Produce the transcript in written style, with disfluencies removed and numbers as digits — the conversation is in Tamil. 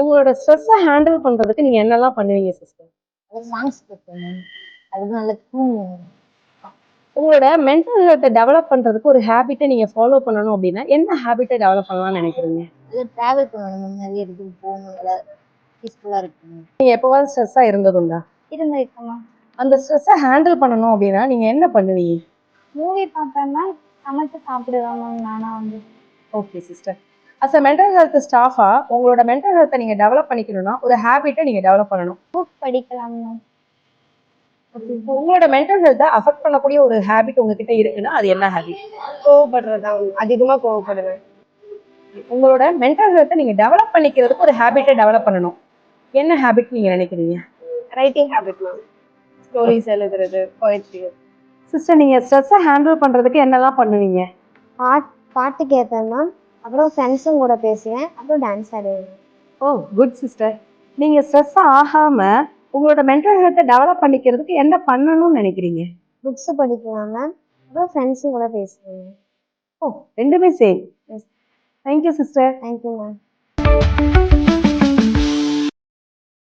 உங்களோட ஸ்ட்ரெஸ்ஸ ஹேண்டில் பண்றதுக்கு நீங்க என்னலாம் பண்ணுவீங்க சிஸ்டர்? சாங்ஸ் கேட்பேன் மேம். அது நல்லா தூங்குவேன். உங்களோட மென்டல் ஹெல்த்த டெவலப் பண்றதுக்கு ஒரு ஹேபிட்ட நீங்க ஃபாலோ பண்ணணும் அப்டின்னா, என்ன ஹேபிட்ட டெவலப் பண்ணலாம்னு நெனைக்கிறீங்க? அது டிராவல் பண்ணணும் மேம். நிறைய இடத்துக்கு போகணும். நல்லா பீஸ்ஃபுல்லா இருக்கும். நீங்க எப்பவாவது ஸ்ட்ரெஸ்ஸா இருந்ததுண்டா? இருந்திருக்கேன் மேம். அந்த ஸ்ட்ரெஸ்ஸ ஹேண்டில் பண்ணணும் அப்டின்னா, நீங்க என்ன பண்ணுவீங்க? மூவி பார்ப்பேன்னா சமைச்சு சாப்பிடுவேன் மேம் நானா வந்து. Okay sister. As a mental health ஸ்டாஃபா உங்களோட மென்டல் ஹெல்த்த நீங்க டெவலப் பண்ணிக்கணும்னா, ஒரு ஹேபிட்ட நீங்க டெவலப் பண்ணணும். புக் படிக்கலாம் மேம். உங்களோட மென்டல் ஹெல்த்த அஃபெக்ட் பண்ணக்கூடிய ஒரு ஹேபிட் உங்ககிட்ட இருக்குன்னா, அது என்ன ஹேபிட்? கோவப்படுறதா அதிகமா கோவப்படுவேன். உங்களோட மென்டல் ஹெல்த்த நீங்க டெவலப் பண்ணிக்கிறதுக்கு ஒரு ஹேபிட்ட டெவலப் பண்ணணும். என்ன ஹேபிட் நீங்க நினைக்கிறீங்க? Writing habit ma'am. ஸ்டோரிஸ் எழுதுறது, போயட்ரி. சிஸ்டர் நீங்க ஸ்ட்ரெஸ்ஸ ஹேண்டில் பண்றதுக்கு என்னலாம் பண்ணுவீங்க? பாட்டு கேட்பேன் மேம். அப்புறம் ஃப்ரெண்ட்ஸும் கூட பேசுவேன். அப்புறம் டான்ஸ் ஆடுவேன். ஓ குட் சிஸ்டர். நீங்க ஸ்ட்ரெஸ் ஆகாம உங்களோட மென்டல் ஹெல்த்த டெவலப் பண்ணிக்கிறதுக்கு என்ன பண்ணணும்னு நினைக்கிறீங்க? புக்ஸ் படிக்கலாம் மேம். அப்புறம் ஃப்ரெண்ட்ஸும் கூட பேசுவேன். ஓ 2மே same. Yes. Thank you sister. Thank you ma'am.